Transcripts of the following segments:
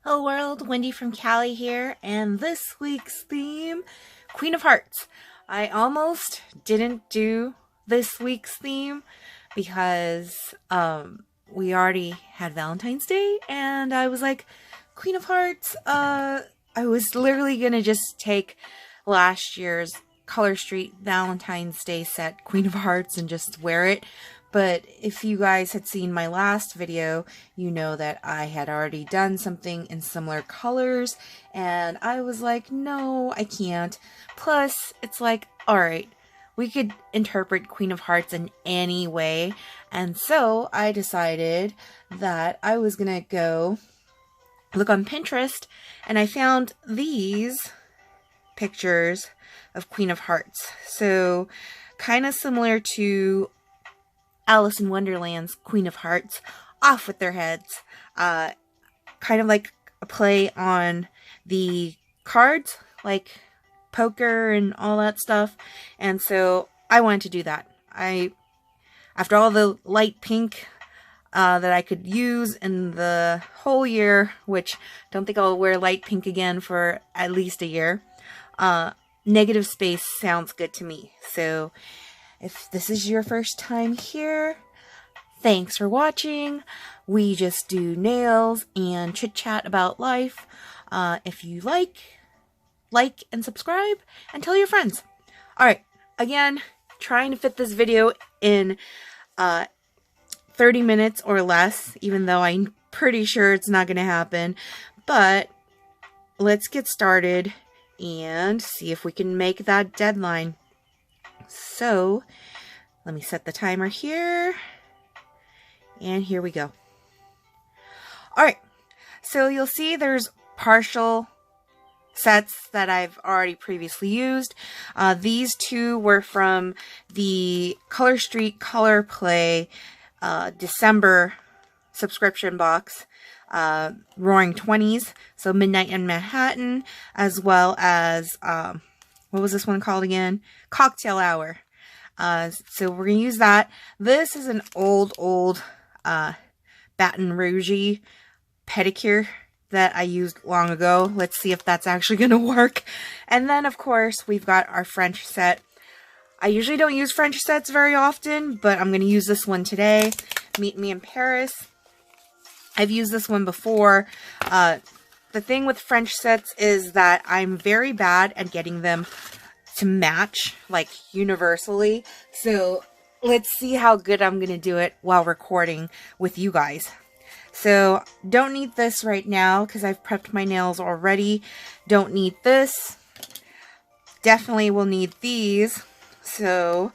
Hello world, Wendy from Cali here, and this week's theme, Queen of Hearts. I almost didn't do this week's theme because we already had Valentine's Day, and I was like, Queen of Hearts, I was literally gonna just take last year's Color Street Valentine's Day set, Queen of Hearts, and just wear it. But if you guys had seen my last video, you know that I had already done something in similar colors, and I was like, no, I can't. Plus, it's like, alright, we could interpret Queen of Hearts in any way, and so I decided that I was gonna go look on Pinterest, and I found these pictures of Queen of Hearts. So, kind of similar to Alice in Wonderland's Queen of Hearts, off with their heads. Kind of like a play on the cards, like poker and all that stuff. And so I wanted to do that. After all the light pink that I could use in the whole year, which don't think I'll wear light pink again for at least a year, negative space sounds good to me. So if this is your first time here, thanks for watching. We just do nails and chit-chat about life. If you like and subscribe, and tell your friends. Alright, again, trying to fit this video in 30 minutes or less, even though I'm pretty sure it's not going to happen. But let's get started and see if we can make that deadline. So, let me set the timer here, and here we go. Alright, so you'll see there's partial sets that I've already previously used. These two were from the Color Street Color Play December subscription box, Roaring 20s, so Midnight in Manhattan, as well as what was this one called again? Cocktail Hour. So we're going to use that. This is an old Baton Rougey pedicure that I used long ago. Let's see if that's actually going to work. And then, of course, we've got our French set. I usually don't use French sets very often, but I'm going to use this one today. Meet Me in Paris. I've used this one before. The thing with French sets is that I'm very bad at getting them to match, like, universally. So, let's see how good I'm going to do it while recording with you guys. So, don't need this right now because I've prepped my nails already. Don't need this. Definitely will need these. So,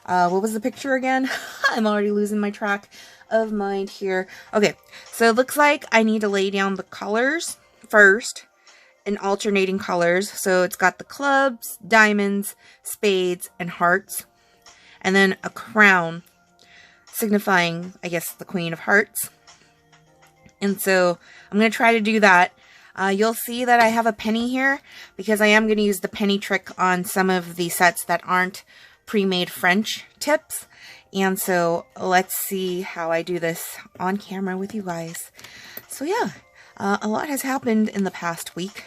what was the picture again? I'm already losing my track of mind here. Okay, so it looks like I need to lay down the colors first in alternating colors. So it's got the clubs, diamonds, spades, and hearts. And then a crown signifying, I guess, the Queen of Hearts. And so I'm going to try to do that. You'll see that I have a penny here because I am going to use the penny trick on some of the sets that aren't pre-made French tips. And so let's see how I do this on camera with you guys. So yeah, a lot has happened in the past week.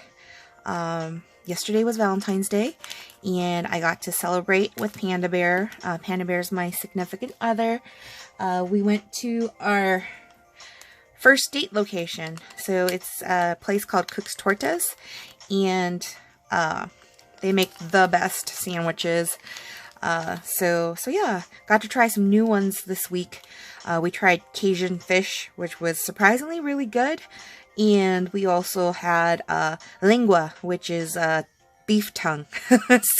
Yesterday was Valentine's Day, and I got to celebrate with Panda Bear. Panda Bear's my significant other. We went to our first date location. So it's a place called Cook's Tortas, and they make the best sandwiches. So yeah, got to try some new ones this week. We tried Cajun fish, which was surprisingly really good. And we also had lingua, which is beef tongue.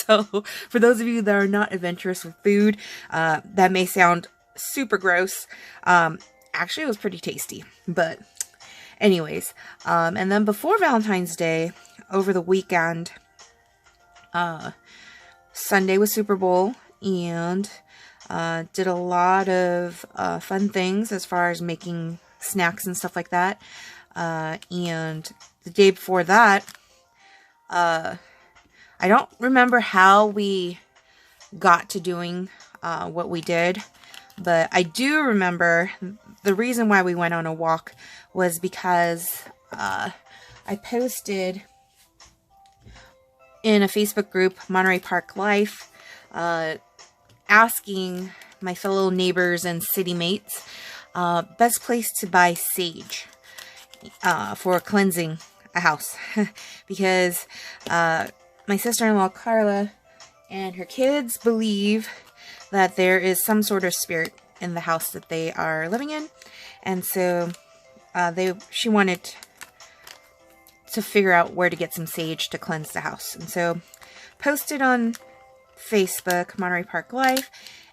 So for those of you that are not adventurous with food, that may sound super gross. Actually, it was pretty tasty. But anyways, and then before Valentine's Day, over the weekend, Sunday was Super Bowl, and did a lot of fun things as far as making snacks and stuff like that. And the day before that, I don't remember how we got to doing what we did, but I do remember the reason why we went on a walk was because I posted in a Facebook group, Monterey Park Life, asking my fellow neighbors and city mates, best place to buy sage for cleansing a house. Because my sister-in-law Carla and her kids believe that there is some sort of spirit in the house that they are living in. And so she wanted to figure out where to get some sage to cleanse the house. And so posted on Facebook, Monterey Park Life,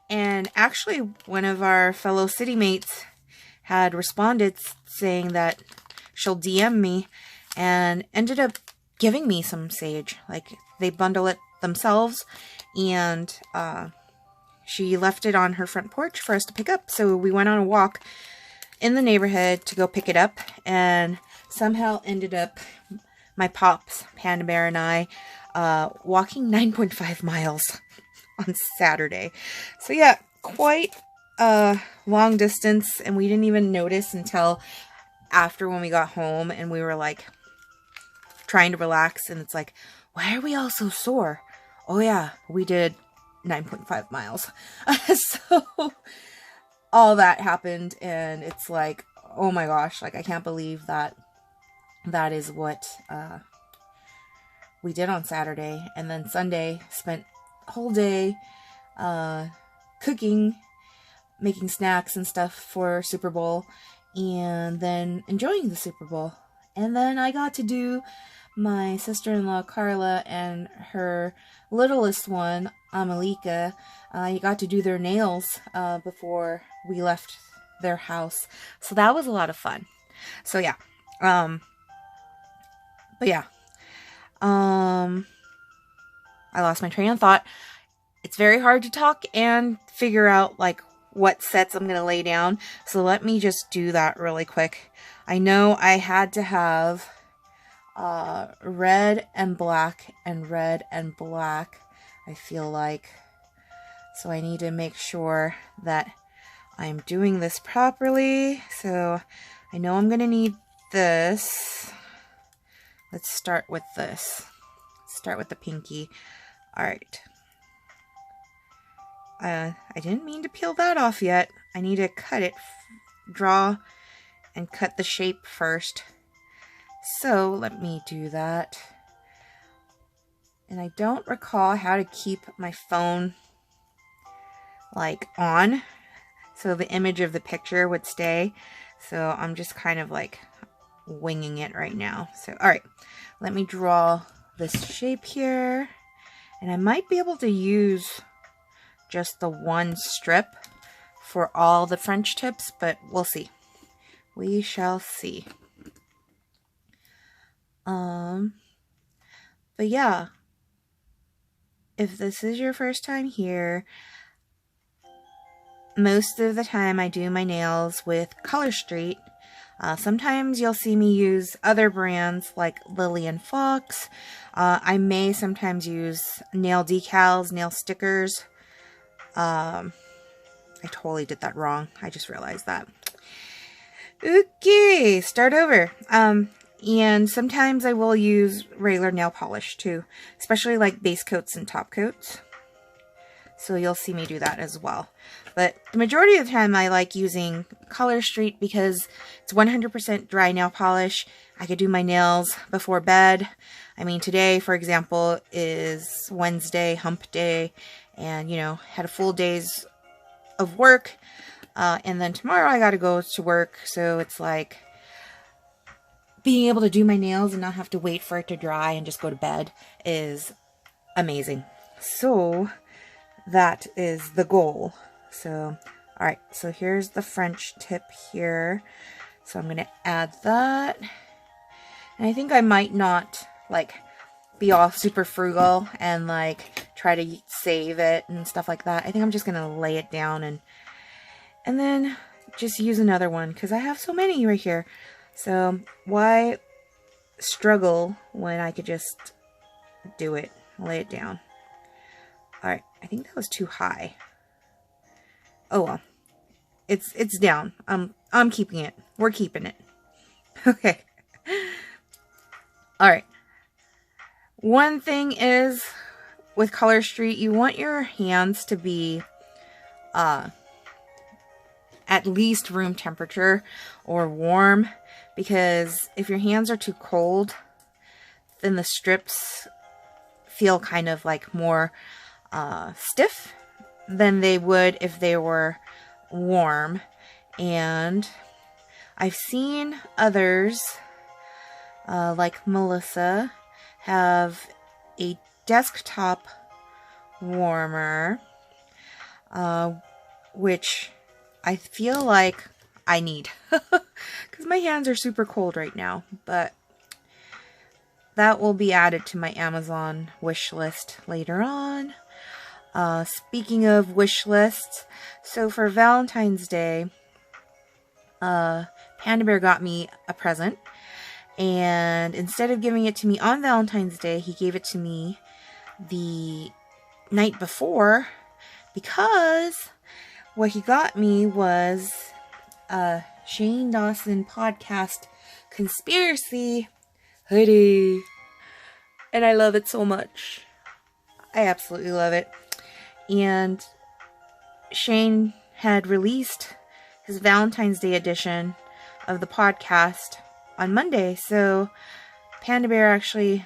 and actually one of our fellow city mates had responded saying that she'll DM me, and ended up giving me some sage. Like, they bundle it themselves, and she left it on her front porch for us to pick up. So we went on a walk in the neighborhood to go pick it up, and somehow ended up, my pops, Panda Bear, and I walking 9.5 miles on Saturday. So yeah, quite a long distance, and we didn't even notice until after when we got home and we were like trying to relax, and it's like, why are we all so sore? Oh yeah, we did 9.5 miles. So all that happened, and it's like, oh my gosh, like I can't believe that that is what we did on Saturday. And then Sunday, spent whole day cooking, making snacks and stuff for Super Bowl, and then enjoying the Super Bowl. And then I got to do my sister-in-law Carla and her littlest one, Amalika. I got to do their nails before we left their house. So that was a lot of fun. So yeah. But yeah. I lost my train of thought. It's very hard to talk and figure out like what sets I'm going to lay down. So let me just do that really quick. I know I had to have red and black and red and black, I feel like. So I need to make sure that I'm doing this properly. So I know I'm going to need this. Let's start with this. Start with the pinky. All right. I didn't mean to peel that off yet. I need to cut it, draw and cut the shape first. So let me do that. And I don't recall how to keep my phone like on, so the image of the picture would stay. So I'm just kind of like winging it right now. So, all right, let me draw this shape here. And I might be able to use just the one strip for all the French tips, but we'll see. We shall see. But yeah, if this is your first time here, most of the time I do my nails with Color Street. Sometimes you'll see me use other brands like Lily and Fox. I may sometimes use nail decals, nail stickers. I totally did that wrong. I just realized that. Okay, start over. And sometimes I will use regular nail polish too, especially like base coats and top coats. So you'll see me do that as well. But the majority of the time I like using Color Street because it's 100% dry nail polish. I could do my nails before bed. I mean, today, for example, is Wednesday, hump day, and, you know, had a full day's of work. And then tomorrow I got to go to work. So it's like being able to do my nails and not have to wait for it to dry and just go to bed is amazing. So that is the goal. So, all right, so here's the French tip here. So I'm going to add that. And I think I might not like be all super frugal and like try to save it and stuff like that. I think I'm just going to lay it down and then just use another one because I have so many right here. So why struggle when I could just do it, lay it down. All right, I think that was too high. Oh well, it's down. I'm keeping it. We're keeping it. Okay. Alright. One thing is, with Color Street, you want your hands to be at least room temperature or warm, because if your hands are too cold, then the strips feel kind of like more stiff than they would if they were warm. And I've seen others, like Melissa, have a desktop warmer, which I feel like I need, because my hands are super cold right now, but that will be added to my Amazon wish list later on. Speaking of wish lists, so for Valentine's Day, Panda Bear got me a present, and instead of giving it to me on Valentine's Day, he gave it to me the night before, because what he got me was a Shane Dawson podcast conspiracy hoodie, and I love it so much. I absolutely love it. And Shane had released his Valentine's Day edition of the podcast on Monday, so Panda Bear actually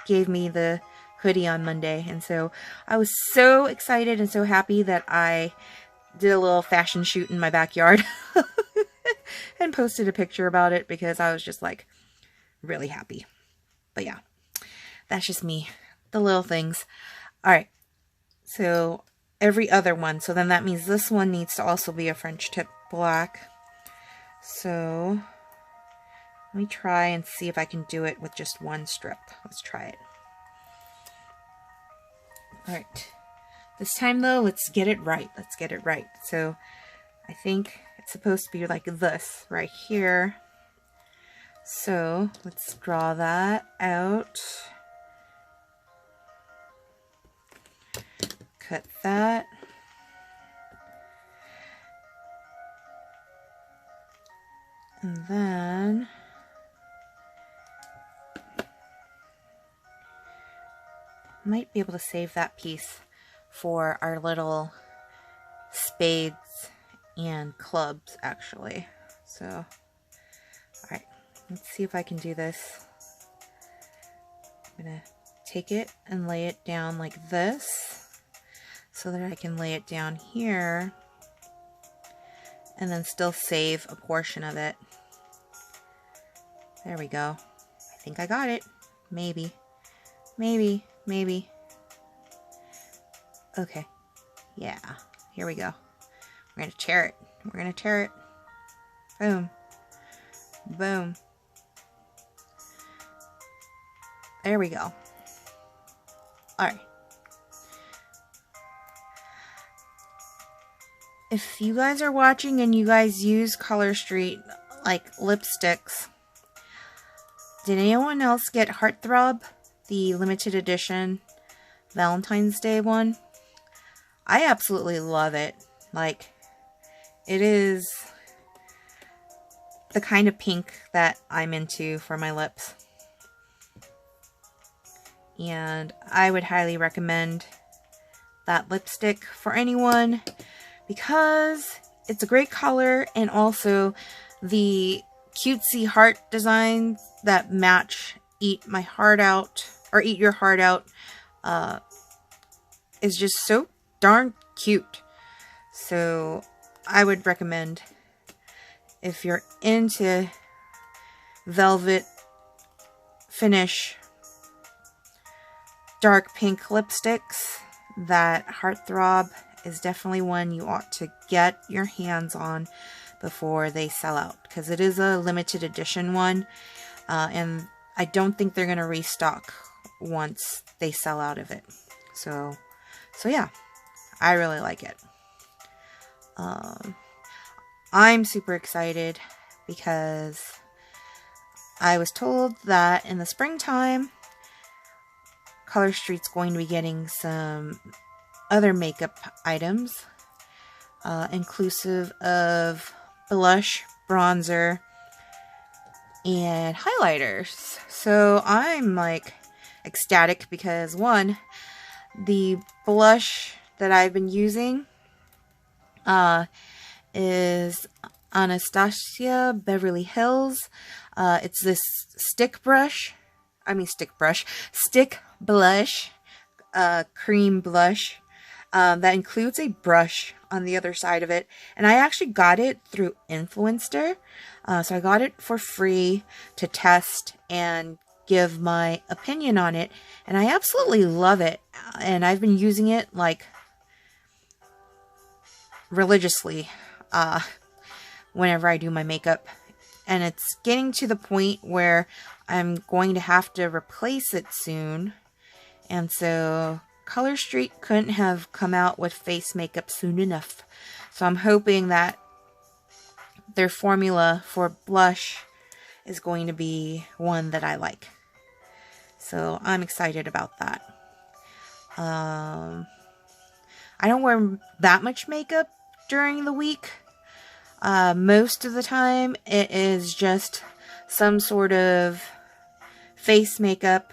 gave me the hoodie on Monday, and so I was so excited and so happy that I did a little fashion shoot in my backyard and posted a picture about it, because I was just like really happy. But yeah, that's just me, the little things. Alright, so every other one, so then that means this one needs to also be a French tip black. So let me try and see if I can do it with just one strip. Let's try it. Alright, this time though, let's get it right. Let's get it right. So I think it's supposed to be like this right here. So let's draw that out. Cut that. And then might be able to save that piece for our little spades and clubs, actually. So, alright, let's see if I can do this. I'm gonna take it and lay it down like this, so that I can lay it down here and then still save a portion of it. There we go. I think I got it. Maybe. Maybe. Maybe. Okay. Yeah. Here we go. We're gonna tear it. We're gonna tear it. Boom. Boom. There we go. Alright. If you guys are watching and you guys use Color Street, like lipsticks, did anyone else get Heartthrob, the limited edition Valentine's Day one? I absolutely love it. Like, it is the kind of pink that I'm into for my lips. And I would highly recommend that lipstick for anyone, because it's a great color, and also the cutesy heart designs that match Eat My Heart Out, or Eat Your Heart Out, is just so darn cute. So I would recommend, if you're into velvet finish dark pink lipsticks, that Heartthrob is definitely one you ought to get your hands on before they sell out, because it is a limited edition one, and I don't think they're going to restock once they sell out of it. So yeah, I really like it. I'm super excited because I was told that in the springtime, Color Street's going to be getting some other makeup items, inclusive of blush, bronzer, and highlighters. So I'm like ecstatic because one, the blush that I've been using is Anastasia Beverly Hills. It's this stick blush, cream blush that includes a brush on the other side of it. And I actually got it through Influencer. So I got it for free to test and give my opinion on it. And I absolutely love it. And I've been using it like religiously whenever I do my makeup. And it's getting to the point where I'm going to have to replace it soon. And so Color Street couldn't have come out with face makeup soon enough. So I'm hoping that their formula for blush is going to be one that I like. So I'm excited about that. I don't wear that much makeup during the week. Most of the time it is just some sort of face makeup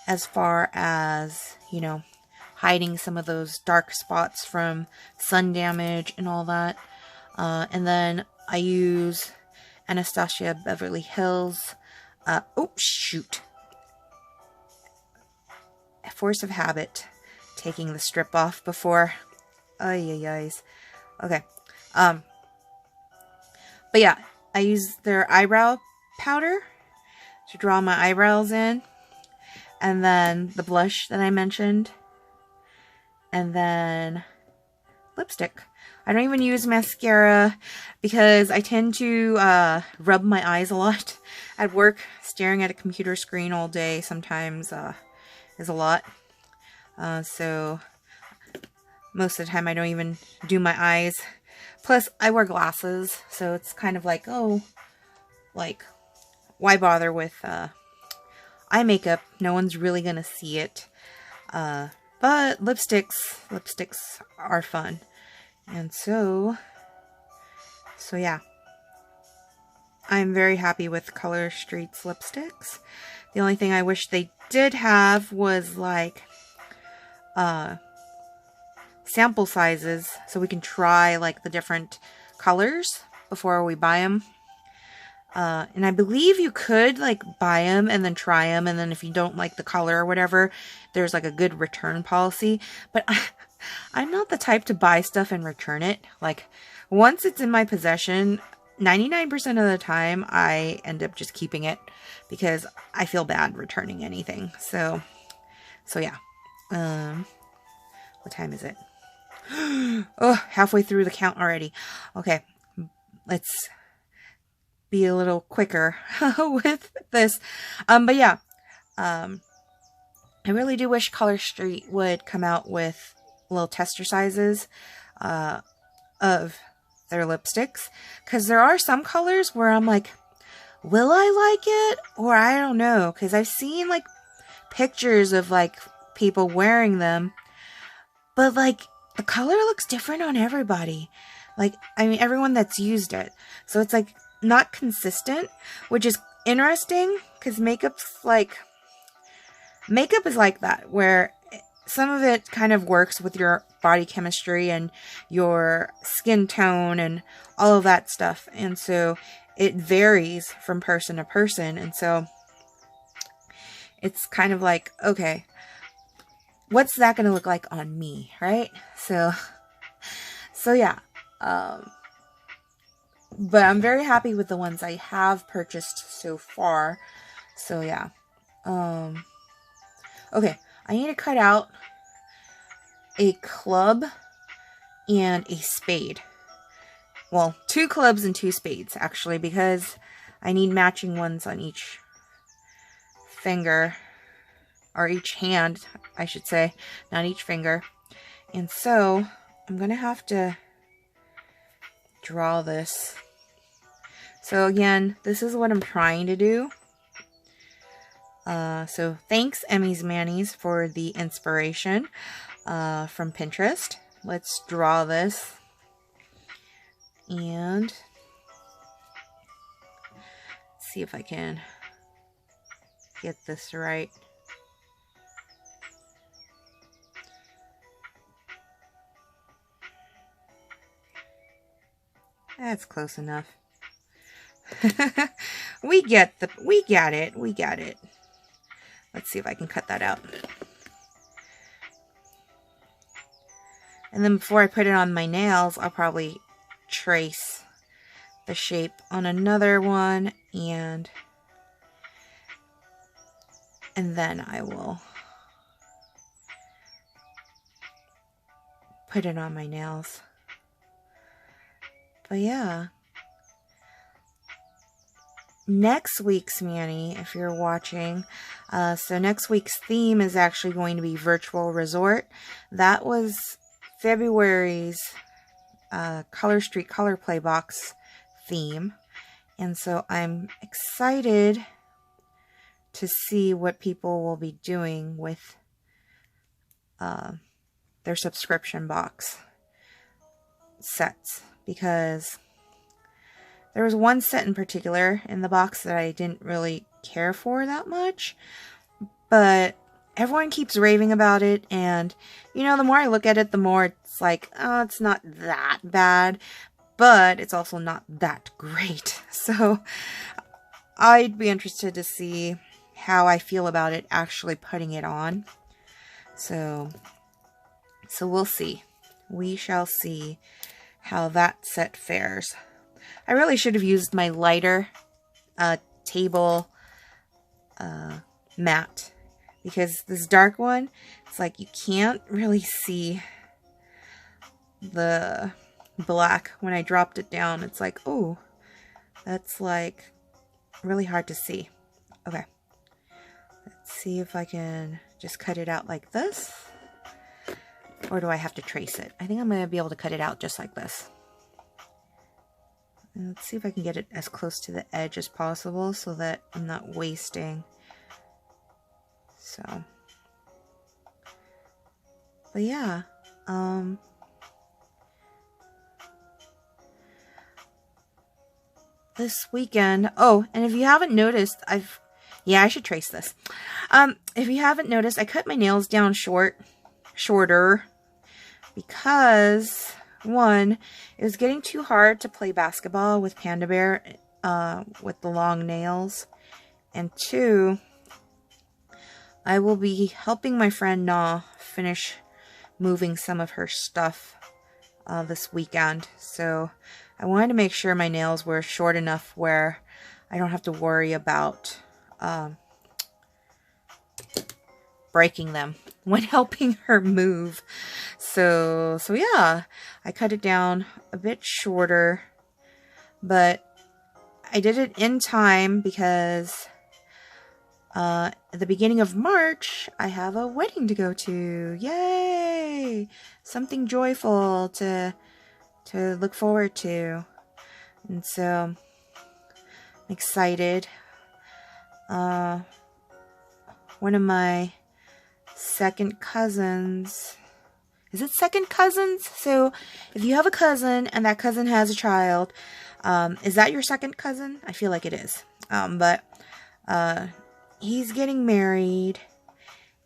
as far as, you know, hiding some of those dark spots from sun damage and all that. And then I use Anastasia Beverly Hills. Oh, shoot. Force of habit. Taking the strip off before. Okay. But yeah, I use their eyebrow powder to draw my eyebrows in. And then the blush that I mentioned. And then lipstick. I don't even use mascara because I tend to rub my eyes a lot at work. Staring at a computer screen all day sometimes is a lot. So most of the time I don't even do my eyes. Plus I wear glasses, so it's kind of like, oh, like, why bother with eye makeup? No one's really gonna see it. But lipsticks are fun. And so yeah. I'm very happy with Color Street's lipsticks. The only thing I wish they did have was like sample sizes so we can try like the different colors before we buy them. And I believe you could like buy them and then try them, and then if you don't like the color or whatever, there's like a good return policy. But I'm not the type to buy stuff and return it. Like, once it's in my possession, 99% of the time I end up just keeping it because I feel bad returning anything. So yeah. What time is it? Oh, halfway through the count already. Okay, let's be a little quicker with this. But yeah, I really do wish Color Street would come out with little tester sizes of their lipsticks, because there are some colors where I'm like, will I like it? Or I don't know, because I've seen like pictures of like people wearing them, but like the color looks different on everybody. Like, I mean, everyone that's used it. So it's like not consistent, which is interesting because makeup is like that, where some of it kind of works with your body chemistry and your skin tone and all of that stuff. And so it varies from person to person. And so it's kind of like, okay, what's that going to look like on me, right? So yeah. But I'm very happy with the ones I have purchased so far. So yeah. Okay, I need to cut out a club and a spade. Well, 2 clubs and 2 spades, actually, because I need matching ones on each finger, or each hand, I should say, not each finger. And so I'm gonna have to draw this. So again, this is what I'm trying to do. So thanks, Emmy's Manny's, for the inspiration from Pinterest. Let's draw this. And let's see if I can get this right. That's close enough. We get it. Let's see if I can cut that out. And then before I put it on my nails, I'll probably trace the shape on another one, and then I will put it on my nails. But yeah, next week's Manny, if you're watching, so next week's theme is actually going to be Virtual Resort. That was February's Color Street Color Play Box theme, and so I'm excited to see what people will be doing with their subscription box sets, because there was one set in particular in the box that I didn't really care for that much, but everyone keeps raving about it, and you know, the more I look at it, the more it's like, oh, it's not that bad, but it's also not that great. So I'd be interested to see how I feel about it actually putting it on. So we'll see. We shall see how that set fares. I really should have used my lighter table mat, because this dark one, it's like you can't really see the black. When I dropped it down, it's like, oh, that's like really hard to see. Okay, let's see if I can just cut it out like this, or do I have to trace it? I think I'm going to be able to cut it out just like this. And let's see if I can get it as close to the edge as possible so that I'm not wasting. So, but yeah, this weekend, oh, and if you haven't noticed, I should trace this. If you haven't noticed, I cut my nails down shorter, because one, it was getting too hard to play basketball with Panda Bear with the long nails, and two, I will be helping my friend Na finish moving some of her stuff this weekend, so I wanted to make sure my nails were short enough where I don't have to worry about breaking them when helping her move. So yeah, I cut it down a bit shorter, but I did it in time because at the beginning of March, I have a wedding to go to. Yay! Something joyful to look forward to. And so I'm excited. One of my second cousins, is it second cousins? So if you have a cousin and that cousin has a child, is that your second cousin? I feel like it is. But he's getting married,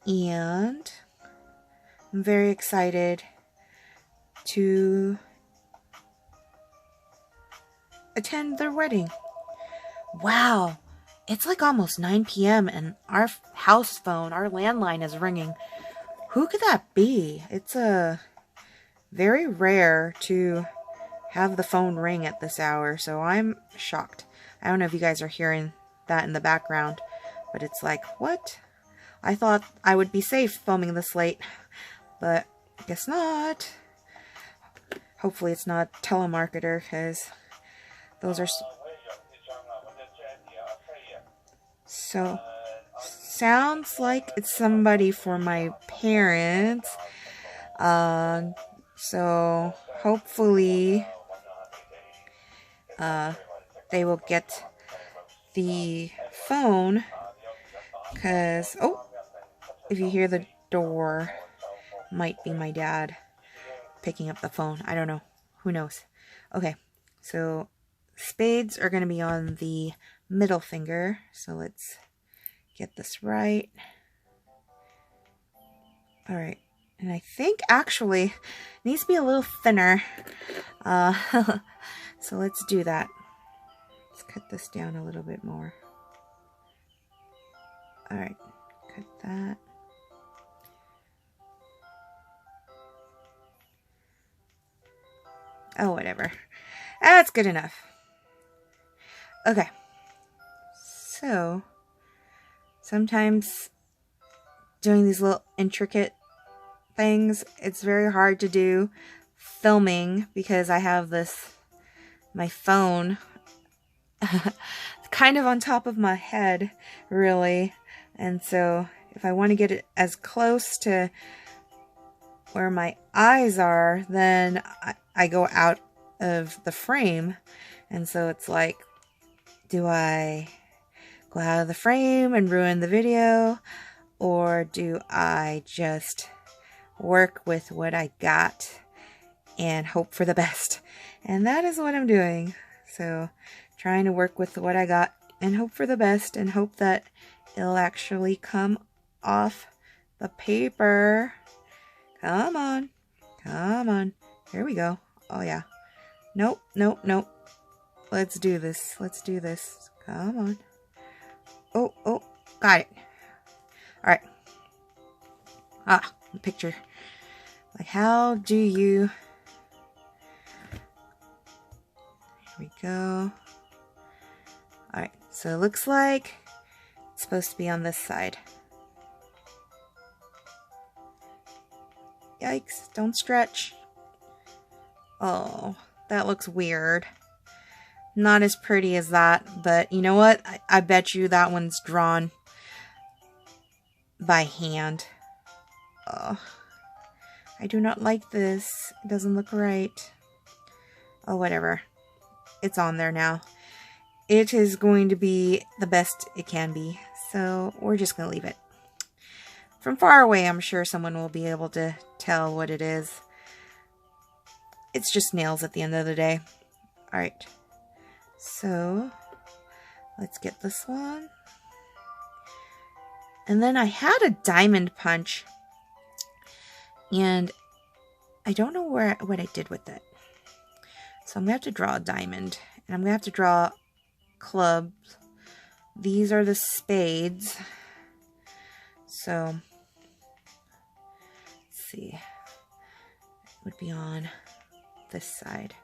and I'm very excited to attend their wedding. Wow, it's like almost 9 p.m. and our house phone, our landline is ringing. Who could that be? It's very rare to have the phone ring at this hour, so I'm shocked. I don't know if you guys are hearing that in the background, but it's like, what? I thought I would be safe filming this late, but I guess not. Hopefully it's not a telemarketer, because those are so sounds like it's somebody for my parents. So hopefully they will get the phone, because if you hear the door, might be my dad picking up the phone. I don't know. Who knows? Okay, so spades are going to be on the middle finger. So let's get this right. All right. And I think actually it needs to be a little thinner. So let's do that. Let's cut this down a little bit more. All right, cut that. Oh, whatever. That's good enough. Okay. So, sometimes doing these little intricate things, it's very hard to do filming because I have my phone kind of on top of my head, really. And so if I want to get it as close to where my eyes are, then I go out of the frame. And so it's like, do I go out of the frame and ruin the video? Or do I just work with what I got and hope for the best? And that is what I'm doing. So trying to work with what I got and hope for the best and hope that it'll actually come off the paper. Come on. Come on. Here we go. Oh, yeah. Nope, nope, nope. Let's do this. Let's do this. Come on. Oh, oh, got it. All right. Ah, the picture. Like, how do you... Here we go. All right, so it looks like it's supposed to be on this side. Yikes, don't stretch. Oh, that looks weird. Not as pretty as that, but you know what? I bet you that one's drawn by hand. Oh, I do not like this. It doesn't look right. Oh, whatever. It's on there now. It is going to be the best it can be, so we're just going to leave it. From far away, I'm sure someone will be able to tell what it is. It's just nails at the end of the day. Alright, so let's get this one. And then I had a diamond punch, and I don't know what I did with it. So I'm going to have to draw a diamond, and I'm going to have to draw clubs. These are the spades. So, let's see. It would be on this side.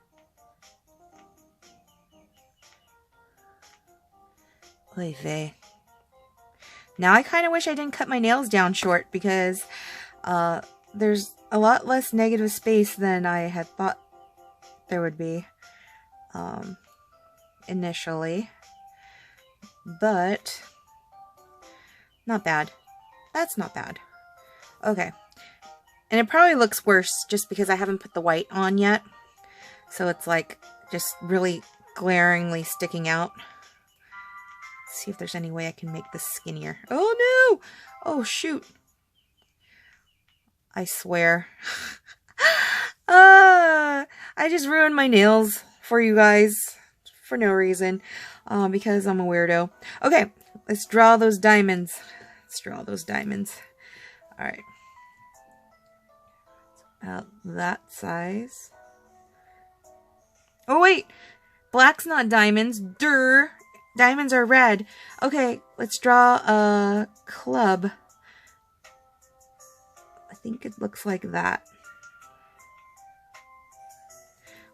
Oy vey. Now I kind of wish I didn't cut my nails down short because there's a lot less negative space than I had thought there would be initially. But not bad. That's not bad. Okay. And it probably looks worse just because I haven't put the white on yet. So it's like just really glaringly sticking out. Let's see if there's any way I can make this skinnier. Oh no! Oh shoot. I swear. I just ruined my nails for you guys for no reason. Because I'm a weirdo. Okay, let's draw those diamonds. Let's draw those diamonds. Alright. About that size. Oh wait! Black's not diamonds. Durr! Diamonds are red. Okay, let's draw a club. I think it looks like that.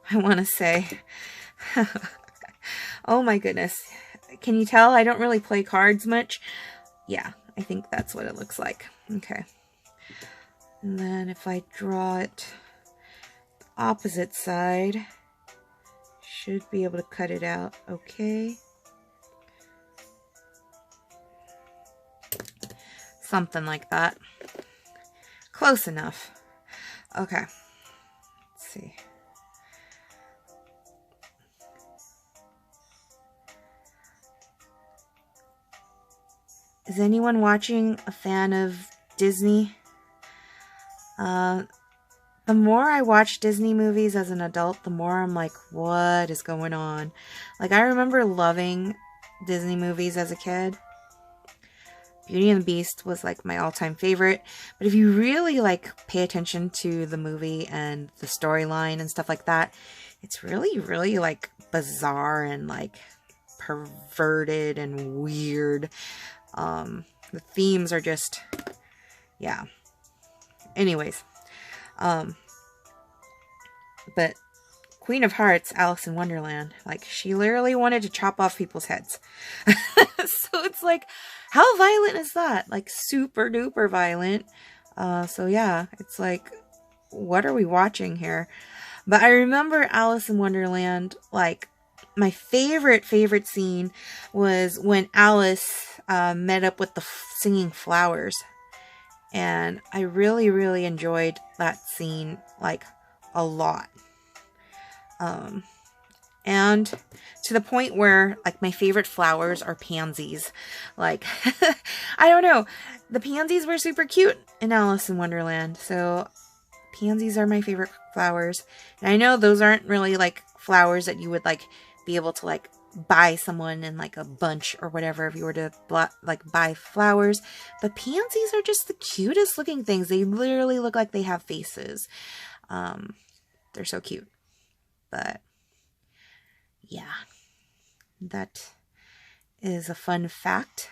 I want to say. Oh my goodness. Can you tell I don't really play cards much? Yeah, I think that's what it looks like. Okay. And then if I draw it the opposite side, should be able to cut it out. Okay. Something like that. Close enough. Okay. Let's see. Is anyone watching a fan of Disney? The more I watch Disney movies as an adult, the more I'm like, what is going on? Like, I remember loving Disney movies as a kid. Beauty and the Beast was like my all-time favorite. But if you really like pay attention to the movie and the storyline and stuff like that, it's really, really like bizarre and like perverted and weird. The themes are just, yeah. Anyways, but Queen of Hearts, Alice in Wonderland, like, she literally wanted to chop off people's heads. So it's like, how violent is that? Like, super duper violent. So yeah, it's like, what are we watching here? But I remember Alice in Wonderland, like, my favorite scene was when Alice met up with the singing flowers. And I really, really enjoyed that scene, like, a lot. And to the point where, like, my favorite flowers are pansies. Like, I don't know. The pansies were super cute in Alice in Wonderland. So, pansies are my favorite flowers. And I know those aren't really, like, flowers that you would, like, be able to, like, buy someone in, like, a bunch or whatever if you were to, like, buy flowers. But pansies are just the cutest looking things. They literally look like they have faces. They're so cute. But yeah, that is a fun fact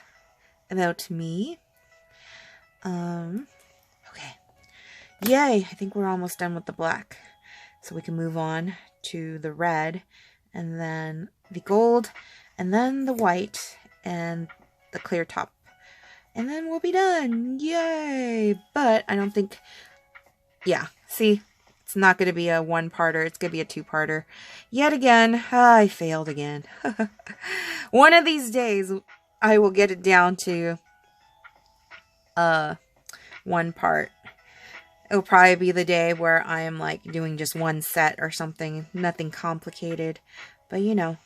about me. Okay. Yay, I think we're almost done with the black. So we can move on to the red, and then the gold, and then the white, and the clear top. And then we'll be done. Yay! But I don't think, yeah, see? It's not going to be a one-parter. It's going to be a two-parter. Yet again, I failed again. One of these days, I will get it down to one part. It'll probably be the day where I am like doing just one set or something. Nothing complicated. But you know,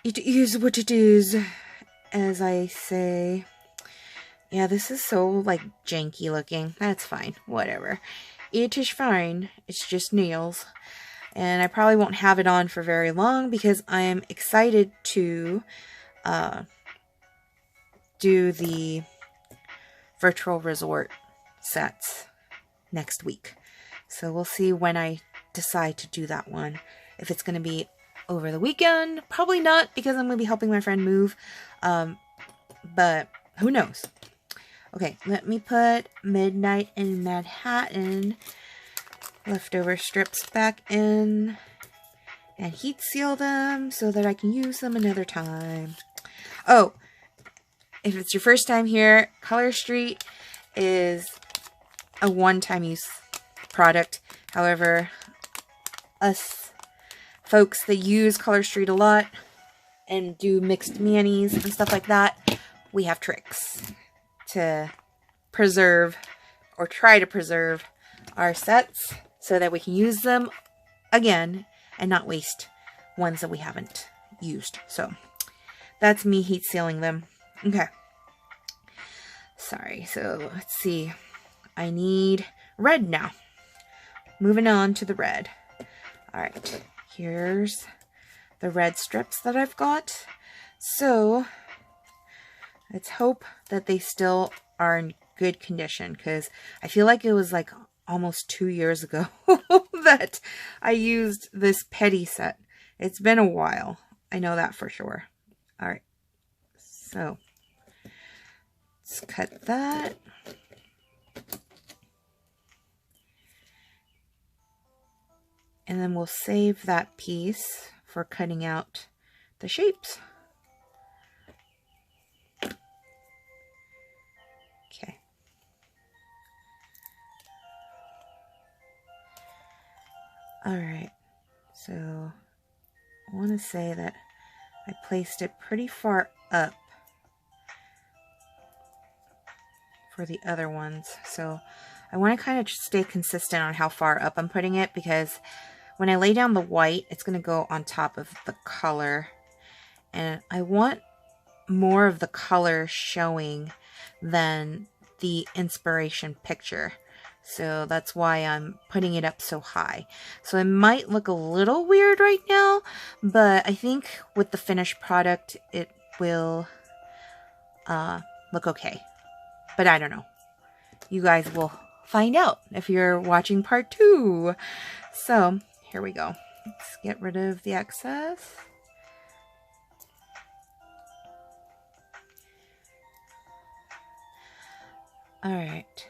it is what it is, as I say. Yeah, this is so like janky looking. That's fine. Whatever. It is fine. It's just nails. And I probably won't have it on for very long because I am excited to do the virtual resort sets next week. So we'll see when I decide to do that one. If it's going to be over the weekend, probably not because I'm going to be helping my friend move. But who knows? Okay, let me put Midnight in Manhattan leftover strips back in and heat seal them so that I can use them another time. Oh, if it's your first time here, Color Street is a one-time use product. However, us folks that use Color Street a lot and do mixed manis and stuff like that, we have tricks to preserve or try to preserve our sets so that we can use them again and not waste ones that we haven't used. So that's me heat sealing them. Okay. Sorry. So let's see. I need red now. Moving on to the red. All right. Here's the red strips that I've got. So let's hope that they still are in good condition, because I feel like it was like almost 2 years ago that I used this pedi set. It's been a while. I know that for sure. All right. So let's cut that. And then we'll save that piece for cutting out the shapes. Okay. All right. So I want to say that I placed it pretty far up for the other ones. So I want to kind of stay consistent on how far up I'm putting it, because when I lay down the white, it's going to go on top of the color. And I want more of the color showing than the inspiration picture. So that's why I'm putting it up so high. So it might look a little weird right now, but I think with the finished product, it will look okay. But I don't know. You guys will find out if you're watching part 2. So here we go. Let's get rid of the excess. All right.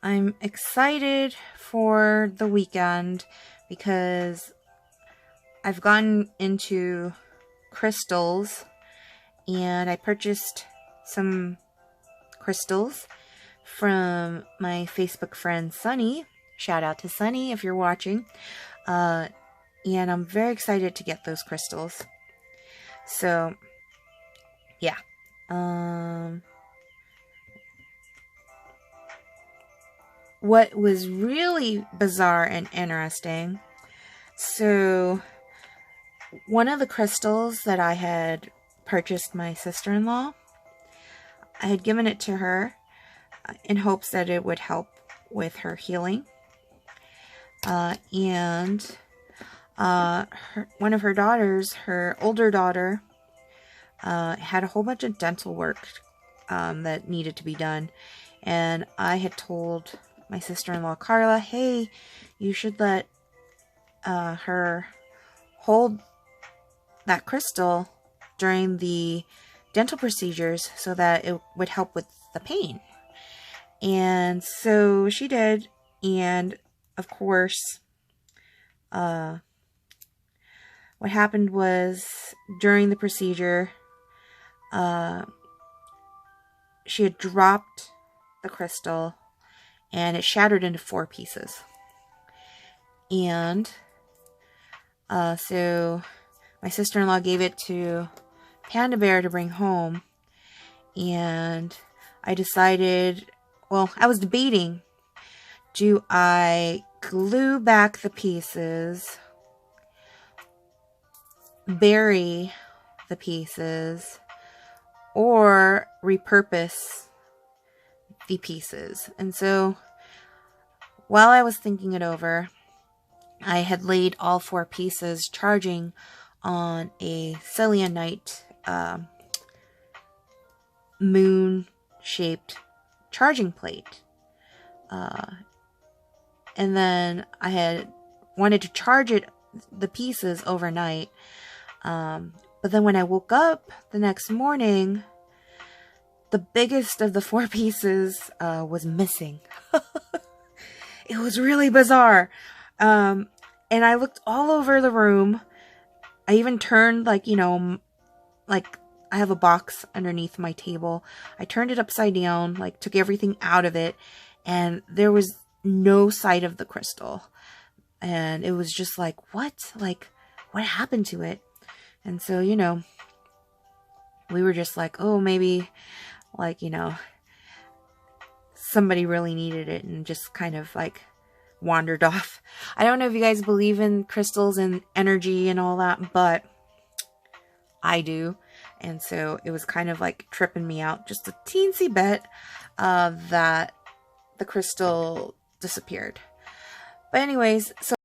I'm excited for the weekend because I've gotten into crystals and I purchased some crystals from my Facebook friend Sunny. Shout out to Sunny if you're watching. And I'm very excited to get those crystals. So, yeah. What was really bizarre and interesting, so one of the crystals that I had purchased my sister-in-law, I had given it to her in hopes that it would help with her healing. And one of her daughters, her older daughter, had a whole bunch of dental work that needed to be done. And I had told my sister-in-law, Carla, hey, you should let her hold that crystal during the dental procedures so that it would help with the pain. And so she did. And of course, what happened was during the procedure, she had dropped the crystal and it shattered into 4 pieces. And so my sister-in-law gave it to Panda Bear to bring home. And I decided, well, I was debating, do I glue back the pieces, bury the pieces, or repurpose the pieces? And so while I was thinking it over, I had laid all 4 pieces charging on a selenite moon-shaped charging plate. And then I had wanted to charge the pieces overnight. But then when I woke up the next morning, the biggest of the 4 pieces was missing. It was really bizarre. And I looked all over the room. I even turned, like, you know, like I have a box underneath my table. I turned it upside down, like took everything out of it, and there was no sight of the crystal. And it was just like, what? Like, what happened to it? And so, you know, we were just like, oh, maybe, like, you know, somebody really needed it and just kind of like wandered off. I don't know if you guys believe in crystals and energy and all that, but I do. And so it was kind of like tripping me out just a teensy bit that the crystal disappeared. But anyways, so